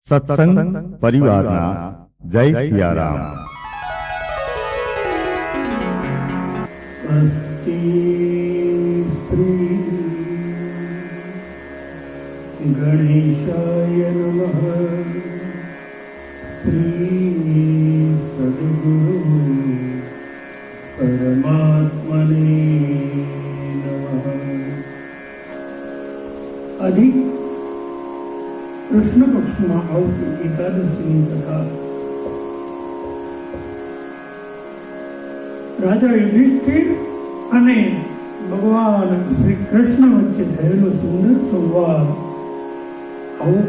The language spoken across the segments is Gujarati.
સત્સંગ પરિવારના જય સિયારામ. સ્વસ્તિ સ્ત્રી ગણેશાય નમઃ. શ્રી સદગુરુ પરમાત્મને નમઃ. અધિક કૃષ્ણ પક્ષમાં આવતી એકાદશીની કથા. રાજા યુધિષ્ઠિર અને ભગવાન શ્રી કૃષ્ણ વચ્ચે થયેલો સુંદર સંવાદ આવો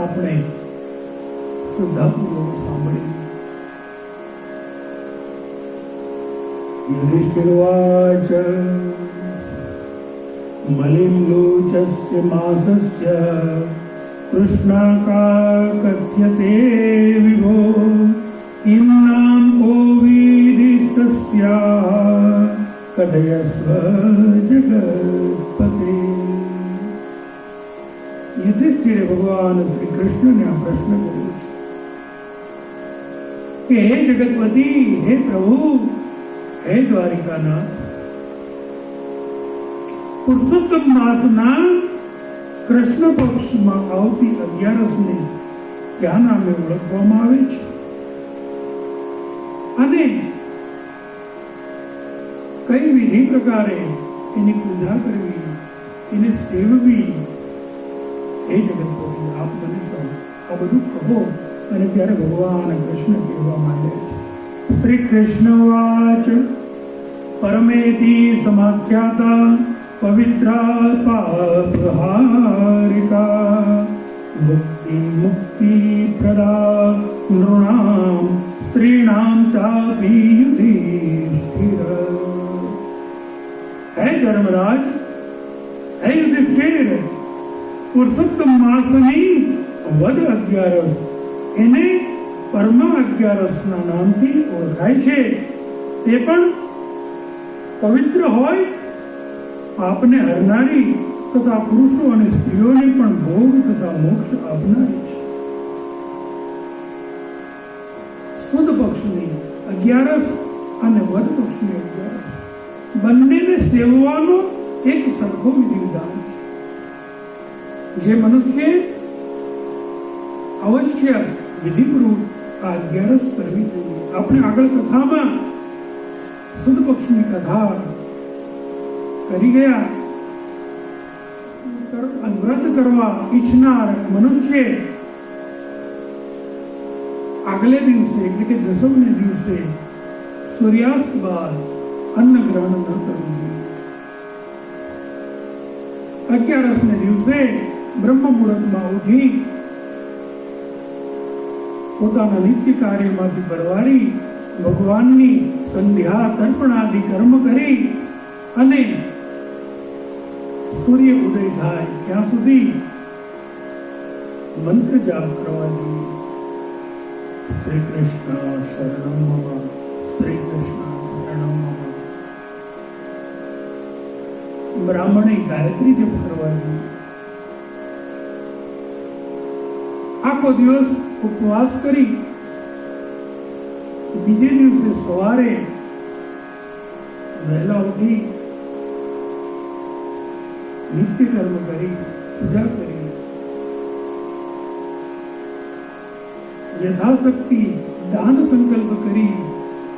આપણે શ્રદ્ધાપૂર્વક સાંભળીએ. યુધિષ્ઠિર્વાચ મલિન લોચસ્ય માસસ્ય કૃષ્ણાકા કથ્યતે વિભો ઇન્નામ કો વિધિસ્તસ્યા કથયસ્વ જગત્પતે. યુધિષ્ઠિરે ભગવાન શ્રી કૃષ્ણને આ પ્રશ્ન કર્યો છે કે હે જગતપતિ, હે પ્રભુ, હે દ્વારિકાનાથ, પુરુષોત્તમ માસના કૃષ્ણ પક્ષમાં આવતી 11ને ક્યાં નામે ઓળખવામાં આવે છે અને કઈ વિધિ પ્રકારે એની પૂજા કરવી, એને સેવવી, હે જગતપતિ આપ મને આ બધું કહો. અને ત્યારે ભગવાન કૃષ્ણ કહેવા માંડે છે. શ્રી કૃષ્ણ વાચ પરમેતિ સમાખ્યાતા પવિત્રા પાપહારિકા મુક્તિ મુક્તિ પ્રદા નૃણામ સ્ત્રીણામ ચાપી યુધિષ્ઠિર. હે ધર્મરાજ, હે યુધિષ્ઠિર, પુરુષોત્તમ માસની વદ 11 એને પરમા 11ના નામથી ઓળખાય છે. તે પણ પવિત્ર હોય, આપને હરનારી તથા પુરુષો અને સ્ત્રીઓને પણ ભોગ તથા મોક્ષ આપનારી છે. સુદ પક્ષની 11 અને વદ પક્ષની 11 બંનેને સેવવાનો એક સરખો વિધિ વિધાન છે. જે મનુષ્ય અવશ્ય વિધિપૂર્વક આ 11 કરવી જોઈએ. આપણે આગળ કથામાં સુદ પક્ષની કથા કરી ગયા. વ્રત કરવા ઈચ્છનાર મનુષ્ય આગલે દિવસે એટલે કે 10મે દિવસે સૂર્યાસ્ત બાદ અન્ન ગ્રહણ ન કરવું જોઈએ. 11ને દિવસે બ્રહ્મ મુહૂર્તમાં ઉઠી પોતાના નિત્ય કાર્યમાંથી પરવારી ભગવાનની સંધ્યા તર્પણ આદિ કર્મ કરી અને સૂર્ય ઉદય થાય ત્યાં સુધી મંત્ર જાપ કરવા જોઈએ. શ્રી કૃષ્ણ શરણમ મમ, શ્રી કૃષ્ણ શરણમ મમ. બ્રાહ્મણે ગાયત્રી જપ કરવા જોઈએ. આખો દિવસ ઉપવાસ કરી બીજે દિવસે સવારે વહેલા ઉઠી નિત્ય કર્મ કરી પૂજા કરી યથાશક્તિ દાન સંકલ્પ કરી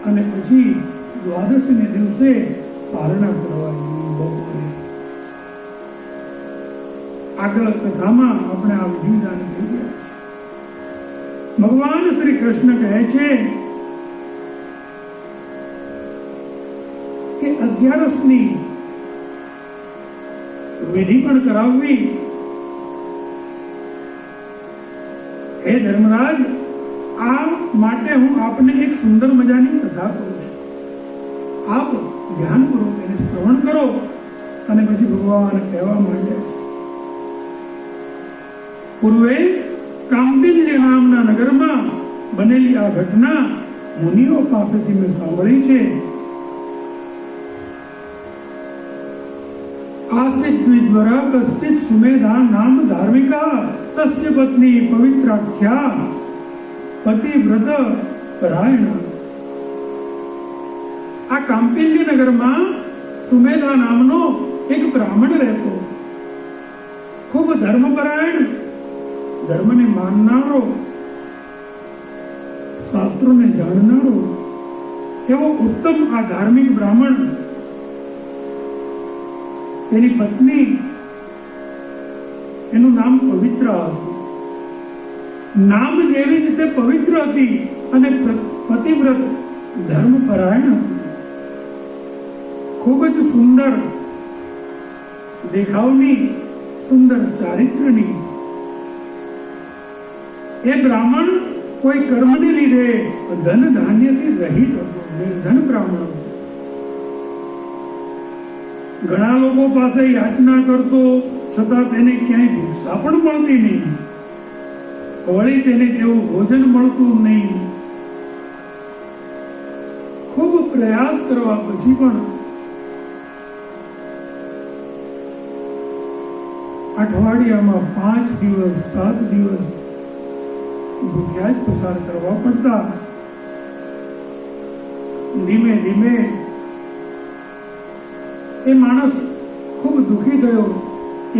અને પછી દ્વાદશને દિવસે પારણા કરવાની બપોરે. આગળ કથામાં આપણે આ વિધિ વિધાન થઈ ગયા છે. ભગવાન શ્રી કૃષ્ણ કહે છે કે 11ની વિધિ પણ કરાવવી. હે ધર્મરાજ, આ માટે હું આપને એક સુંદર મજાની કથા કહું છું. આપ ધ્યાનપૂર્વક એને શ્રવણ કરો. અને પછી ભગવાન કહેવા માંડ્યા છે. પૂર્વે કાંબિલ્ય નામના નગરમાં બનેલી આ ઘટના મુનિઓ પાસેથી મેં સાંભળી છે. आसित द्विज्वरा कश्चित सुमेधा नाम धार्मिका તસ્ય પત્ની પવિત્રાખ્યા પતિવ્રત પરાયણ. આ કાંપિલ્ય નગરમાં સુમેધા નામનો એક બ્રાહ્મણ રહેતો, ખૂબ ધર્મપરાયણ, ધર્મને માનનારો, શાસ્ત્રોને જાણનારો એવો ઉત્તમ આ ધાર્મિક બ્રાહ્મણ. તેની પત્ની, એનું નામ પવિત્ર હતું. નામ જેવી રીતે પવિત્ર હતી અને પતિવ્રત ધર્મપરાયણ હતી. ખૂબ જ સુંદર દેખાવની, સુંદર ચારિત્ર્યની. એ બ્રાહ્મણ કોઈ કર્મને લીધે ધન ધાન્યથી રહિત હતો, નિર્ધન બ્રાહ્મણ હતો. ઘણા લોકો પાસે યાચના કરતો, છતાં તેને ક્યાંય ભિક્ષા પણ મળતી નહીં. વળી તેને તેવું ભોજન મળતું નહીં. ખૂબ પ્રયાસ કરવા પછી પણ અઠવાડિયામાં 5 દિવસ 7 દિવસ ભૂખ્યા જ પસાર કરવા પડતા. ધીમે ધીમે એ માણસ ખૂબ દુઃખી થયો.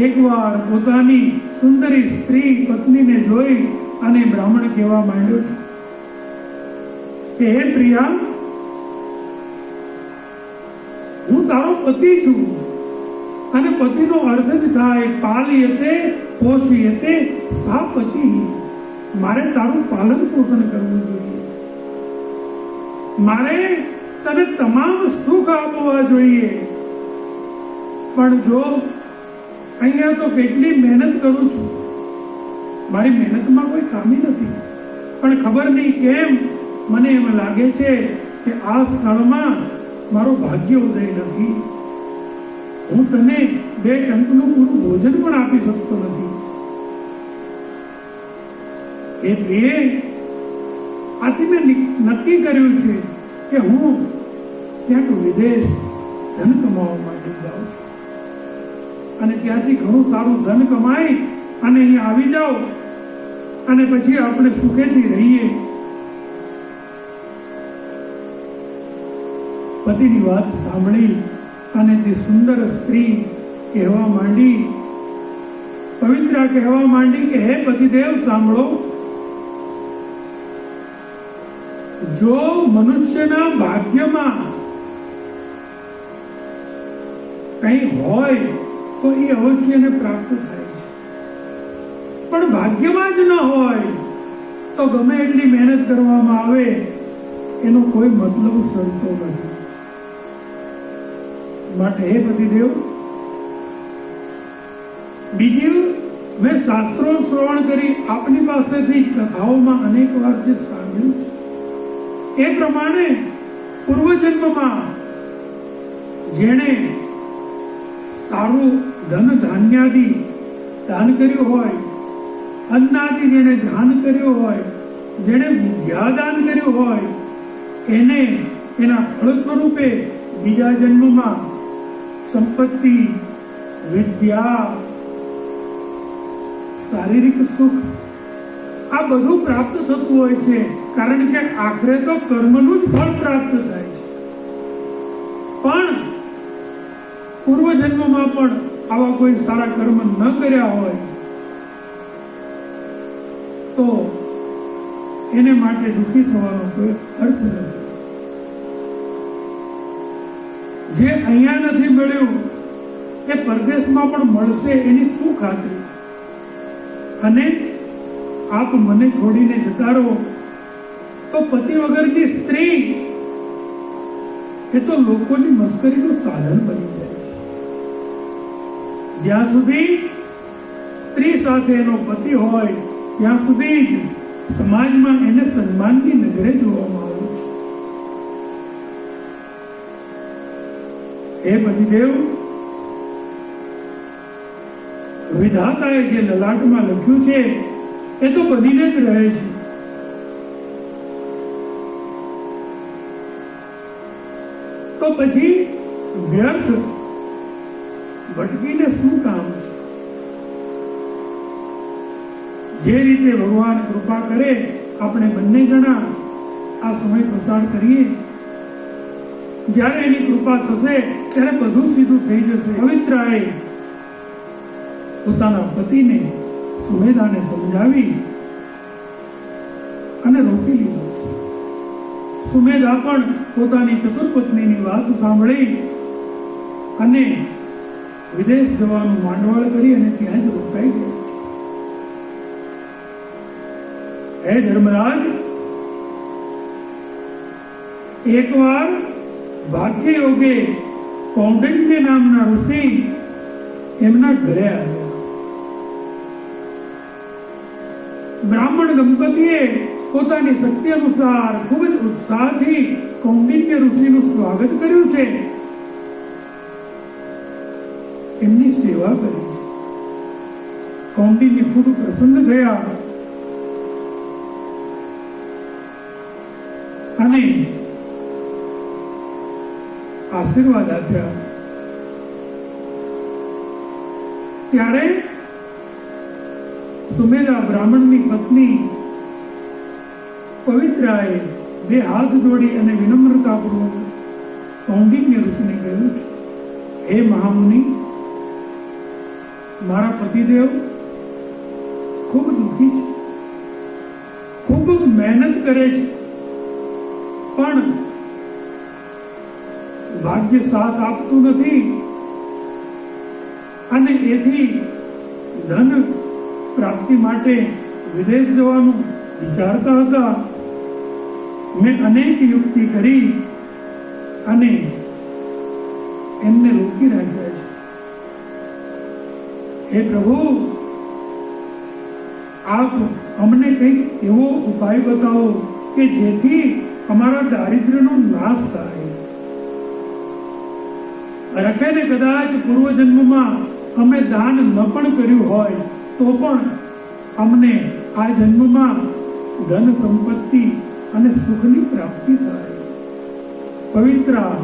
એકવાર પોતાની સુંદરી સ્ત્રી પત્નીને જોઈ અને બ્રાહ્મણ કહેવા માંડ્યો કે હે પ્રિયા, હું તારો પતિ છું અને પતિનો અર્થ જ થાય પાલયતે પોષયતે સા પતિ. મારે તારું પાલન પોષણ કરવું જોઈએ, મારે તને તમામ સુખ આપવા જોઈએ. પણ જો અહીંયા તો કેટલી મહેનત કરું છું, મારી મહેનતમાં કોઈ ખામી નથી, પણ ખબર નહીં કેમ મને એમ લાગે છે કે આ સ્થળમાં મારો ભાગ્ય ઉદય નથી. હું તને 2 ટંકનું પૂરું ભોજન પણ આપી શકતો નથી. એ પ્રિય, આથી મેં નક્કી કર્યું છે કે હું ક્યાંક વિદેશ ધન કમાવા માટે જાઉં છું અને ત્યાંથી ઘણું સારું ધન કમાઈ અને અહીંયા આવી જાઓ અને પછી આપણે સુખેથી રહીએ. પતિની વાત સાંભળી અને તે સુંદર સ્ત્રી કહેવા માંડી, પવિત્રા કહેવા માંડી કે હે પતિદેવ સાંભળો, જો મનુષ્યના ભાગ્યમાં કંઈ હોય તો એ અવશ્ય એને પ્રાપ્ત થાય છે, પણ ભાગ્યમાં જ ન હોય તો ગમે એટલી મહેનત કરવામાં આવે એનો કોઈ મતલબ સરતો નથી. માટે હે પતિદેવ, બીજું મેં શાસ્ત્રો શ્રવણ કરી આપની પાસેથી કથાઓમાં અનેક વાર જે સાંભળ્યું છે એ પ્રમાણે પૂર્વજન્મમાં જેણે સારું ધન ધાન્યાદિ દાન કર્યું હોય, અન્નાદિ જેણે દાન કર્યું હોય, જેણે વિદ્યાદાન કર્યું હોય, એને એના ફળ સ્વરૂપે બીજા જન્મમાં સંપત્તિ, વિદ્યા, શારીરિક સુખ આ બધું પ્રાપ્ત થતું હોય છે. કારણ કે આખરે તો કર્મનું જ ફળ પ્રાપ્ત થાય છે. પણ પૂર્વજન્મમાં પણ આવા કોઈ સારા કર્મ ન કર્યા હોય તો એને માટે દુઃખી થવાનો કોઈ અર્થ નથી. જે અહીંયા નથી મળ્યું એ પરદેશમાં પણ મળશે એની શું ખાતરી? અને આપ મને છોડીને જતા રહો તો પતિ વગરની સ્ત્રી એ તો લોકોની મસ્કરીનું સાધન બની જાય છે. જ્યાં સુધી સ્ત્રી સાથે એનો પતિ હોય ત્યાં સુધી જ સમાજમાં એને સન્માનની નજરે જોવામાં આવે છે. હે પતિદેવ, વિધાતાએ જે લલાટમાં લખ્યું છે એ તો બનીને જ રહે છે. તો પછી વ્યર્થ ભટકીને શું કામ છે? જે રીતે ભગવાન કૃપા કરે આપણે બંને જણા આ સમય પસાર કરીએ. જ્યારે એની કૃપા થશે ત્યારે બધું સીધું થઈ જશે. પવિત્રાએ પોતાના પતિને સુમેધાને સમજાવી અને રોકી લીધો. સુમેધા પણ પોતાની ચતુર્પત્નીની વાત સાંભળી અને વિદેશ જવાનું માંડવાળ કરી અને ત્યાં જ રોકાઈ ગઈ. હે ધર્મરાજ, એકવાર ભાગ્ય યોગે કૌંડિન્ય નામના ઋષિ એમના ઘરે આવ્યા. બ્રાહ્મણ દંપતીએ પોતાની શક્તિ અનુસાર ખૂબ જ ઉત્સાહથી કૌંડિન્ય ઋષિનું સ્વાગત કર્યું છે, એમની સેવા કરી છે. કૌંડિન્ય ખૂબ પ્રસન્ન થયા અને આશીર્વાદ આપ્યા. ત્યારે સુમેધા બ્રાહ્મણની પત્ની પવિત્રાએ બે હાથ જોડી અને વિનમ્રતાપૂર્વક કૌંડિન્ય ઋષિને કહ્યું છે, હે મહામુનિ, મારા પતિદેવ ખૂબ દુઃખી છે, ખૂબ મહેનત કરે છે, પણ ભાગ્ય સાથ આપતું નથી અને એથી ધન પ્રાપ્તિ માટે વિદેશ જવાનું વિચારતા હતા. મેં અનેક યુક્તિ કરી અને એમને રોકી રાખ્યા છે. હે પ્રભુ, આપ અમને કંઈક એવો ઉપાય બતાવો કે જેથી અમારા દારિદ્ર્યનો નાશ થાય. રખે ને કદાચ પૂર્વજન્મમાં અમે દાન ન પણ કર્યું હોય તો પણ અમને આ જન્મમાં ધન સંપત્તિ અને સુખની પ્રાપ્તિ થાય. પવિત્રા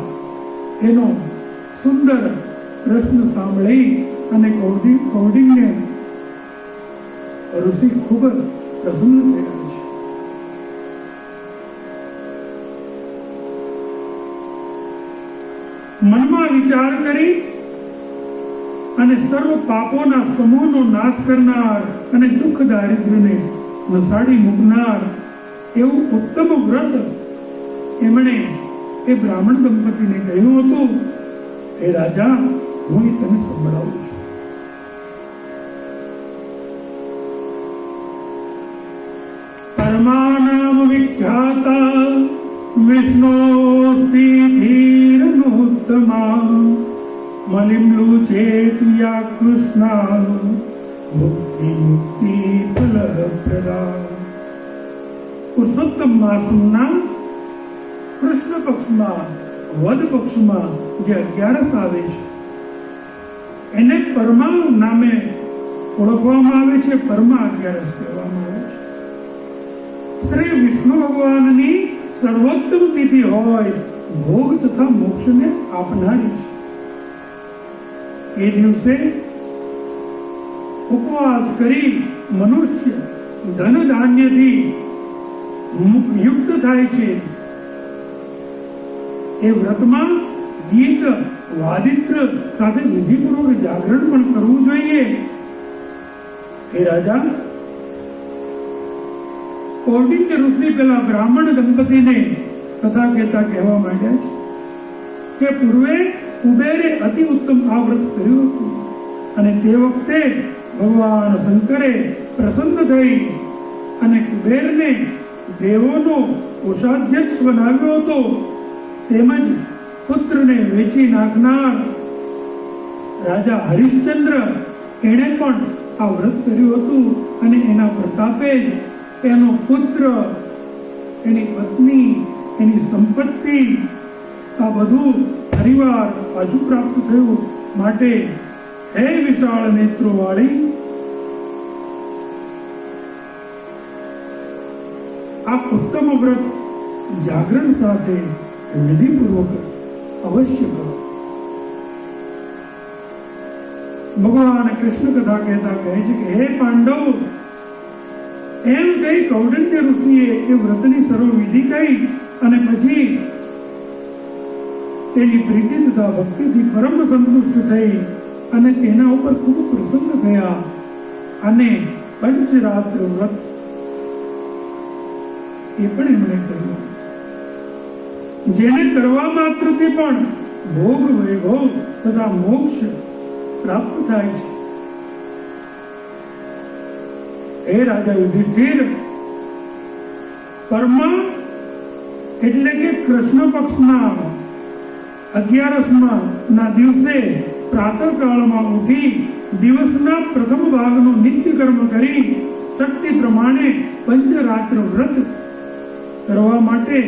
એનો સુંદર પ્રશ્ન સાંભળી અને કૌંડિન્ય ઋષિ ખૂબ પ્રસન્ન થયા છે. મનમાં વિચાર કરી અને સર્વ પાપોના સમૂહનો નાશ કરનાર અને દુઃખ દારિદ્ર્યને નસાડી મૂકનાર એવું ઉત્તમ વ્રત એમણે એ બ્રાહ્મણ દંપતીને કહ્યું હતું. હે રાજા, હું એ તને સંભળાવું છું. પરમાનામ વિખ્યાતા વિષ્ણોસ્તિ ધીરનોત્તમા મલિમ્લુ ચેતિયા કૃષ્ણા મુક્તિ મુક્તિ ફલપ્રદા. પુરુષોત્તમ માસના કૃષ્ણ પક્ષમાં વદ પક્ષમાં જે 11 આવે છે એને પરમા નામે ઓળખવામાં આવે છે. પરમા 11 કહેવામાં આવે છે. શ્રી વિષ્ણુ ભગવાનની સર્વોત્તમ તિથિ હોય, ભોગ તથા મોક્ષને આપનારી છે. એ દિવસે ઉપવાસ કરી મનુષ્ય ધન ધાન્યથી યુક્ત થાય છે. એ વ્રતમાં ગીત વાદિત્ર સાથે વિધિપૂર્વક જાગરણ પણ કરવું જોઈએ. હે રાજા, કૌંડિન્ય ઋષિ પેલા બ્રાહ્મણ દંપતીને કથા કહેતા કહેવા માંડ્યા છે કે પૂર્વે કુબેરે અતિ ઉત્તમ આ વ્રત કર્યું હતું અને તે વખતે ભગવાન શંકરે પ્રસન્ન થઈ અને કુબેરને દેવોનો કોષાધ્યક્ષ બનાવ્યો હતો. તેમજ પુત્રને વેચી નાખનાર રાજા હરિશ્ચંદ્ર એણે પણ આ વ્રત કર્યું હતું અને એના પ્રતાપે જ એનો પુત્ર, એની પત્ની, એની સંપત્તિ આ બધું પરિવાર પાછું પ્રાપ્ત થયું. માટે હે વિશાળ નેત્રો વાળી, આ ઉત્તમ વ્રત જાગરણ સાથે વિધિપૂર્વક અવશ્ય કરો. ભગવાન કૃષ્ણ કથા કહેતા કહે છે કે હે પાંડવ, એમ કહી કૌંડિન્ય ઋષિએ એ વ્રતની સર્વ વિધિ કહી અને પછી તેની પ્રીતિ તથા ભક્તિથી પરમ સંતુષ્ટ થઈ અને તેના ઉપર ખૂબ પ્રસન્ન થયા અને પંચરાત્ર વ્રત એ પણ એમણે કહ્યું, જેને કરવા માત્રથી પણ ભોગ વૈભવ તથા મોક્ષ પ્રાપ્ત થાય છે. હે રાજા યુધિષ્ઠિર, પરમા એટલે કે કૃષ્ણ પક્ષના 11મા ના દિવસે પ્રાતઃકાળમાં ઉઠી દિવસના પ્રથમ ભાગનું નિત્ય કર્મ કરી શક્તિ પ્રમાણે પંચરાત્ર વ્રત કરવા માટે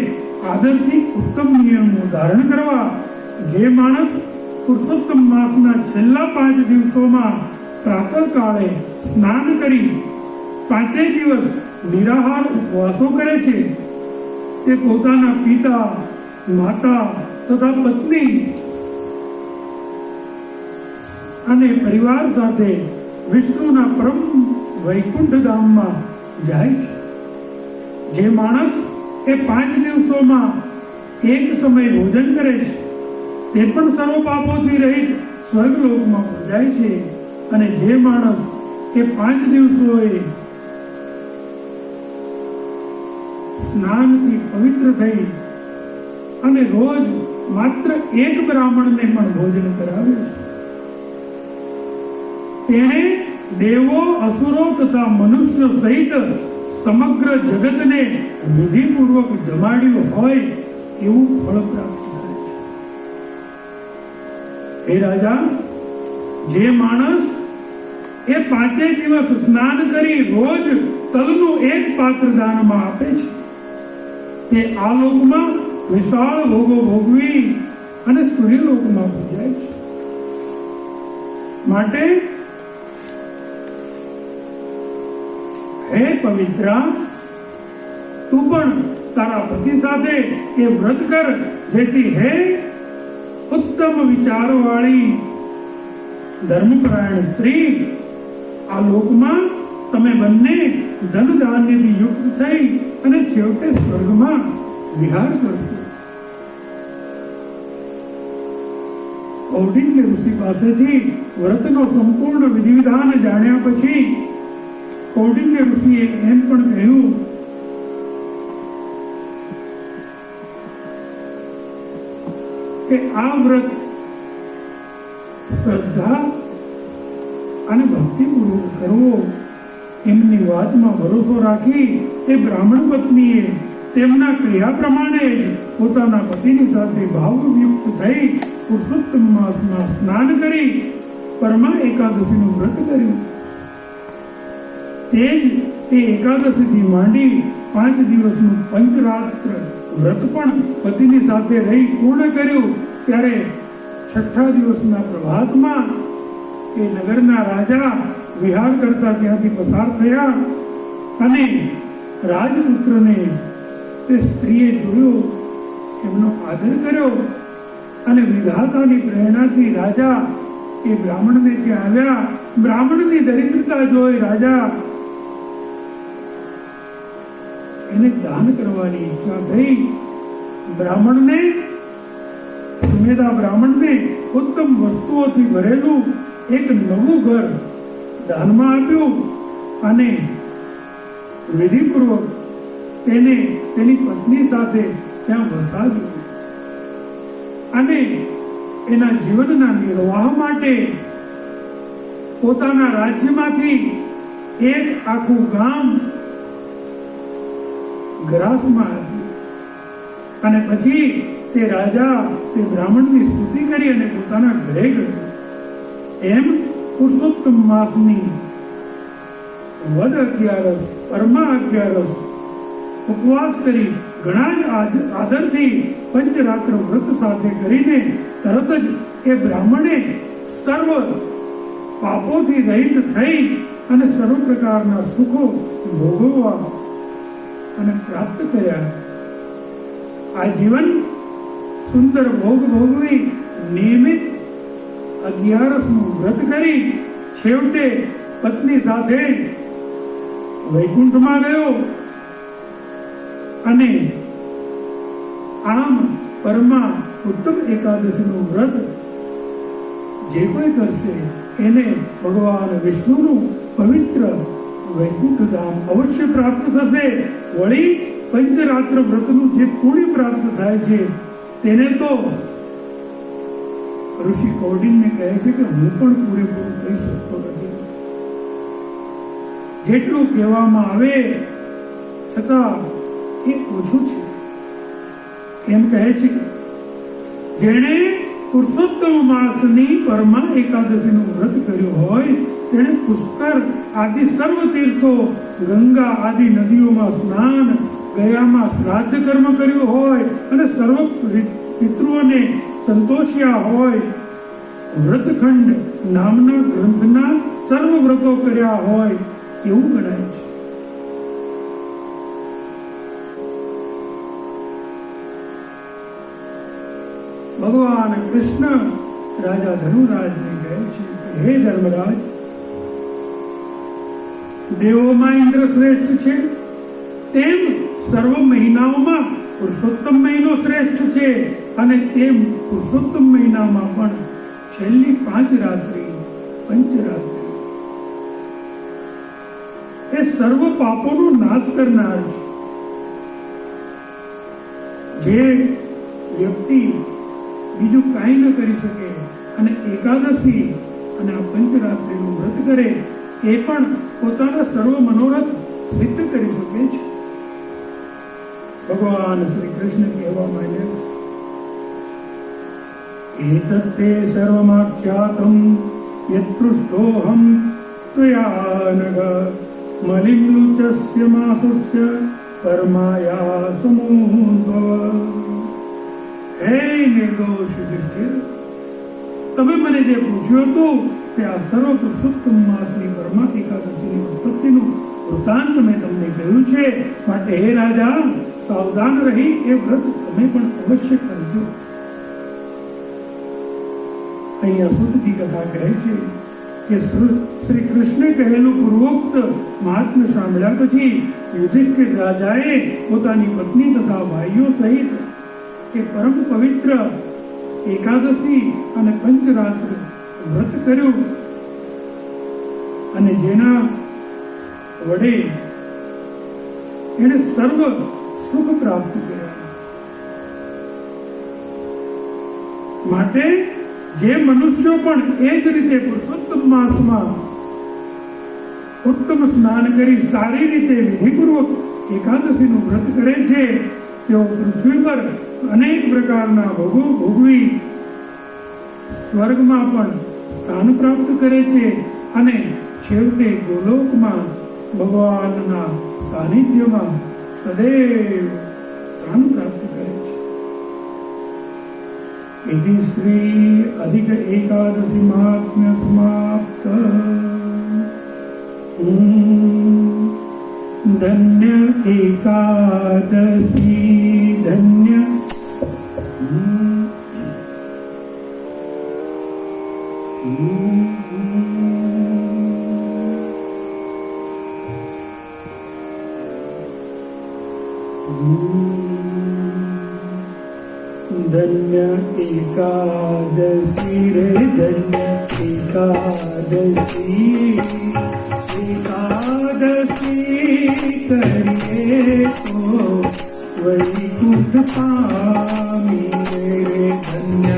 આદરથી ઉત્તમ નિયમનું ધારણ કરવા જે માણસ પુરુષોત્તમ માસના છેલ્લા 5 દિવસોમાં પ્રાતઃકાળે સ્નાન કરી 5 દિવસ નિરાહાર ઉપવાસો કરે છે તે પોતાના પિતા, માતા તથા પત્ની અને પરિવાર સાથે વિષ્ણુના પરમ વૈકુંઠ ધામમાં જાય છે. જે માણસ એ 5 દિવસોમાં એક સમય ભોજન કરે છે તે પણ સર્વ પાપોથી રહિત સ્વર્ગલોકમાં પહોંચાય છે. અને જે માણસ એ 5 દિવસોએ સ્નાનથી પવિત્ર થઈ અને રોજ માત્ર એક બ્રાહ્મણને પણ ભોજન કરાવે છે, તેણે દેવો, અસુરો તથા મનુષ્યો સહિત સમગ્ર જગતને વિધિપૂર્વક જમાડ્યું હોય એવું ફળ પ્રાપ્ત થાય છે. હે રાજા, જે માણસ એ 5 દિવસ સ્નાન કરી રોજ તલનું એક પાત્ર દાનમાં આપે છે તે આ લોકમાં વિશાળ ભોગો ભોગવી અને સૂર્યલોકમાં પૂજાય છે. માટે હે પવિત્રા, તું પણ તારા પતિ સાથે એ વ્રત કર, જેથી હે ઉત્તમ વિચારવાળી ધર્મપરાયણ સ્ત્રી, આ લોકમાં તમે બંને ધન ધાન્યથી યુક્ત થઈ અને છેવટે સ્વર્ગમાં વિહાર કરશો. કૌંડિન્ય ઋષિ પાસેથી વ્રતનો સંપૂર્ણ વિધિ વિધાન જાણ્યા પછી કૌંડિન્ય ઋષિએ એમ પણ કહ્યું કે આ વ્રત શ્રદ્ધા અને ભક્તિપૂર્વક કરવો. એમની વાતમાં ભરોસો રાખી એ બ્રાહ્મણ પત્નીએ તેમના ક્રિયા પ્રમાણે જ પોતાના પતિની સાથે ભાવયુક્ત થઈ પુરુષોત્તમ માસમાં સ્નાન કરી પરમા એકાદશીનું વ્રત કર્યું. તે જ એ એકાદશીથી માંડી 5 દિવસનું પંચરાત્ર વ્રત પણ પતિની સાથે રહી પૂર્ણ કર્યું. ત્યારે 6થા દિવસના પ્રભાતમાં એ નગરના રાજા વિહાર કરતા ત્યાંથી પસાર થયા અને રાજપુત્રને તે સ્ત્રીએ જોયો, એમનો આદર કર્યો અને વિધાતાની પ્રેરણાથી રાજા એ બ્રાહ્મણને ત્યાં આવ્યા. બ્રાહ્મણની દરિદ્રતા જોઈ રાજા એને દાન કરવાની ઈચ્છા થઈ. બ્રાહ્મણને સુમેધા બ્રાહ્મણને ઉત્તમ વસ્તુઓથી ભરેલું એક નવું ઘર દાનમાં આપ્યું અને વિધિપૂર્વક તેને તેની પત્ની સાથે ત્યાં વસાવ્યું અને એના જીવનના નિર્વાહ માટે પોતાના રાજ્યમાંથી એક આખું ગામ ગ્રાસમાં આપ્યું. અને પછી તે રાજા તે બ્રાહ્મણની સ્તુતિ કરી અને પોતાના ઘરે ગયો. એમ પુરુષોત્તમ માસની વદ 11 પરમા 11 ઉપવાસ કરી ઘણા જ આદરથી પંચરાત્ર વ્રત સાથે કરીને તરત જ એ બ્રાહ્મણે સર્વ પાપોથી રહિત થઈ અને સર્વ પ્રકારના સુખો ભોગવવા અને પ્રાપ્ત કર્યા. આ જીવન સુંદર ભોગ ભોગવી નિયમિત 11નું વ્રત કરી છેવટે પત્ની સાથે વૈકુંઠમાં ગયો અને આમ પરમા ઉત્તમ એકાદશીનું વ્રત જે કોઈ કરશે એને ભગવાન વિષ્ણુનું પવિત્ર વૈકુંઠ ધામ અવશ્ય પ્રાપ્ત થશે. વળી પંચરાત્ર વ્રતનું જે પુણ્ય પ્રાપ્ત થાય છે તેને તો ઋષિ કૌંડિન્ય કહે છે કે હું પણ પૂરેપૂરું કહી શકતો નથી. જેટલું કહેવામાં આવે છતાં એ ઓછું છે. એમ કહે છે કે જેણે પુરુષોત્તમ માસની પરમા એકાદશીનું વ્રત કર્યું હોય તેણે પુષ્કર આદિ સર્વ તીર્થો, ગંગા આદિ નદીઓમાં સ્નાન, ગયામાં શ્રાદ્ધ કર્મ કર્યું હોય અને સર્વ પિતૃઓને સંતોષ્યા હોય, વ્રતખંડ નામના ગ્રંથના સર્વ વ્રતો કર્યા હોય એવું ગણાય છે. ભગવાન કૃષ્ણ રાજા ધનુરાજને કહે છે કે હે ધર્મરાજ, દેવોમાં ઇન્દ્ર શ્રેષ્ઠ છે તેમ સર્વ મહિનાઓમાં પુરુષોત્તમ મહિનો શ્રેષ્ઠ છે અને તેમ પુરુષોત્તમ મહિનામાં પણ છેલ્લી 5 રાત્રિ પંચરાત્રિ એ સર્વ પાપોનો નાશ કરનાર છે. જે વ્યક્તિ બીજું કાંઈ ન કરી શકે અને એકાદશી અને આ પંચરાત્રિનું વ્રત કરે એ પણ પોતાના સર્વ મનોરથ સિદ્ધ કરી શકે છે. ભગવાન શ્રી કૃષ્ણ કહેવા માંડ્યા, એતત્તે સર્વમાખ્યાતમ યત્પૃષ્ટોહમ ત્વયા નઘ મલિમ લુચસ્ય માસસ્ય પરમાયા સમૂહભવ. હે નિર્દોષ યુધિષ્ઠિર, તમે મને જે પૂછ્યું હતું તે આ સર્વ પુરુષોત્તમ માસની પરમા એકાદશીની ઉત્પત્તિનું વૃત્તાંત મેં તમને કહ્યું છે. માટે હે રાજા, સાવધાન રહી એ વ્રત તમે પણ અવશ્ય કરજો. અહીંયા સુતજી કથા કહે છે કે શ્રી કૃષ્ણે કહેલું પૂર્વોક્ત મહાત્મ્ય સાંભળ્યા પછી યુધિષ્ઠિર રાજાએ પોતાની પત્ની તથા ભાઈઓ સહિત એ પરમ પવિત્ર એકાદશી અને પંચરાત્ર વ્રત કર્યું અને જેના વડે એને સર્વ સુખ પ્રાપ્ત કર્યા. માટે જે મનુષ્યો પણ એ જ રીતે પુરુષોત્તમ માસમાં ઉત્તમ સ્નાન કરી સારી રીતે વિધિપૂર્વક એકાદશીનું વ્રત કરે છે તેઓ પૃથ્વી પર અનેક પ્રકારના ભોગો ભોગવી સ્વર્ગમાં પણ સ્થાન પ્રાપ્ત કરે છે અને છેવટે ગોલોકમાં ભગવાનના સાનિધ્યમાં સદૈવ સ્થાન પ્રાપ્ત કરે છે. इति श्री अधिक एकादशी महात्म्य समाप्त. धन्य एकादशी धन्य धन्य एकादशी रे धन्य एकादशी करिए तो वैकुंठ पामिए रे धन्य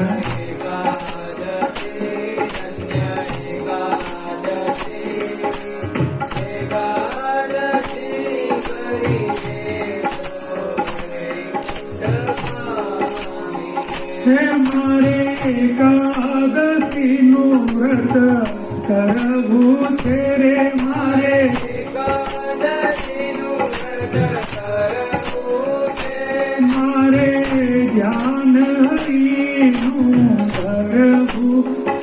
मारे एकादशी नु व्रत करवू छे रे मारे एकादशी नु व्रत करवू छे मारे ज्ञान हरि नु करवू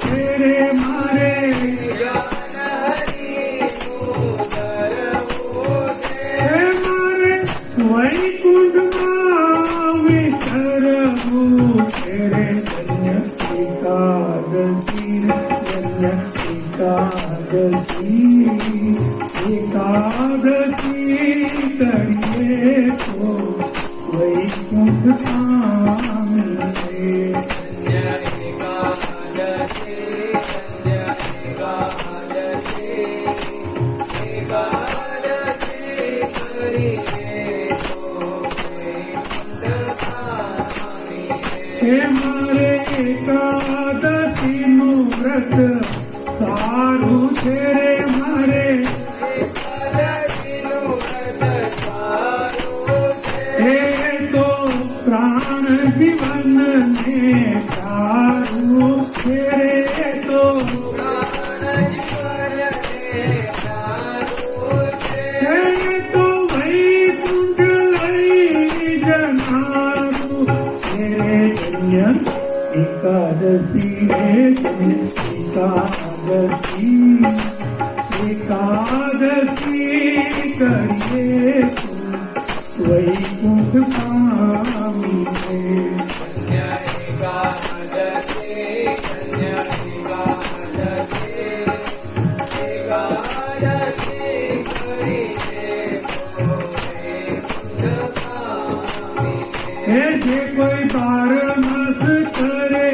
छे रे मारे ज्ञान हरि नु करवू छे मारे वैकुंठ तेरे धन्य एकादशी धन्य एकादशी एकादशी पामी हे मारे एकादशी नु व्रत सारू छे रे मारे हे तो प्राण जीवन ने सारू छे रे तो हे तो वैकुंठ लई जनारू छे धन्य एकादशी हे धन्य एकादशी एकादशी करिए वैकुंठ पामी हे जे कोई बारमास करे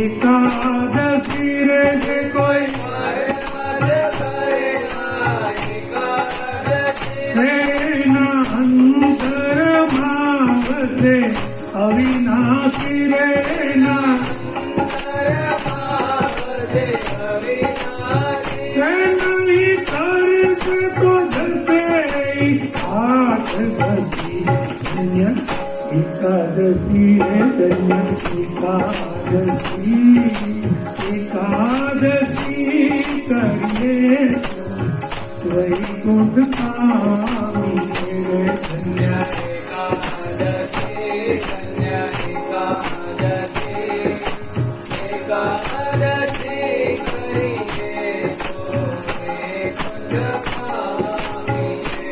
एकादशी रे जे कोई अंतर भावते अविनाशी रे ना नहीं कर तो धरते हाथ धरती धन्य एकादशी रे धन्य एकादशी एकादशी करिए वैकुंठ पामी धन्य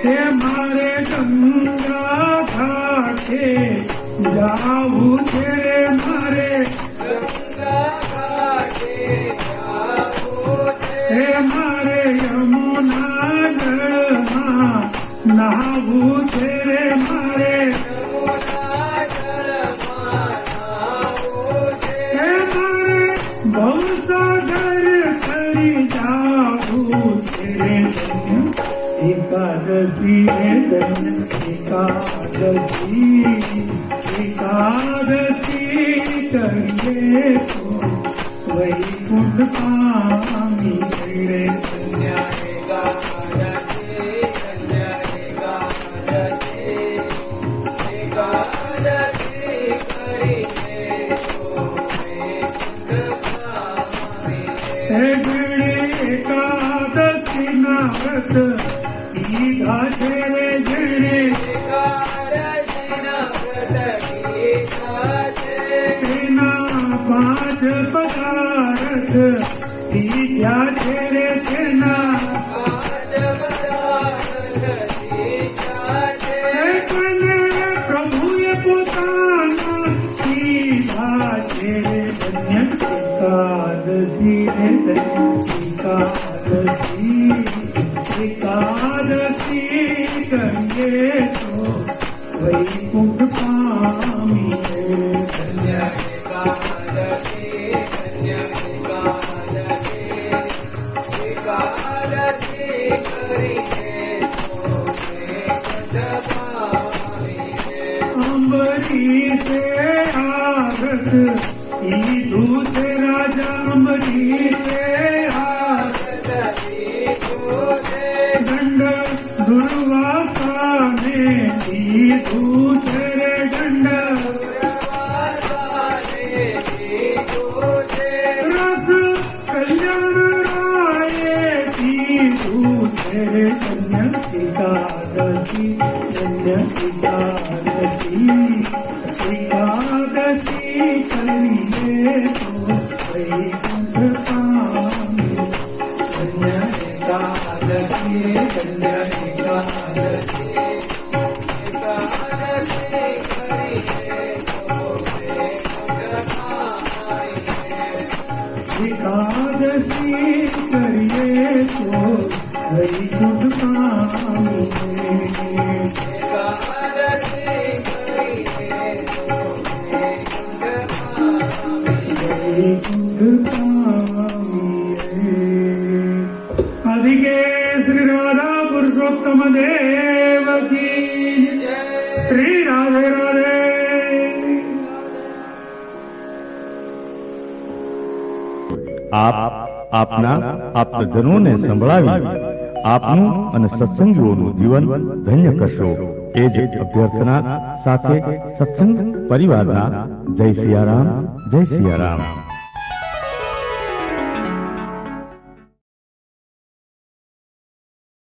हे मारे गंगा घाटे जाऊ तेरे मारे हे मारे यमुना जल नहाऊ तेरे मारे हे मारे बहुसागर करी जाऊ तेरे एकादशी हे धन्य एकादशी एकादशी करिए तो वैकुंठ पामी रे धन्य एकादशी ना व्रत सीधा तेरे जने सेना पांच पदार्थ सीधा तेरे सेना प्रभु ये पोताना सीधा तेरे धन्य एकादशी रे धन्य एकादशी एकादशी करिए तो वैकुंठ पामी धन्य अम्बरीश से आगत दूसरे राजा अम्बरीश से आगत दंड दुर्वासा ने दूसरे दंड रस कल्याण राय दूसरे धन्य एकादशी धन्य एकादशी एकादशी करिए तो वैकुंठ पामी धन्य एकादशी धन्य एकादशी एकादशी करिए तो वैकुंठ पामी राधिके श्री राधा पुरुषोत्तम देव की श्री राधे राधे। આપ આપના આપ્તજનોને સંભળાવી આપનું અને સત્સંગીઓનું જીવન ધન્ય કરશો એ જ અભ્યર્થના સાથે સત્સંગ પરિવારના જય સિયારામ, જય સિયારામ।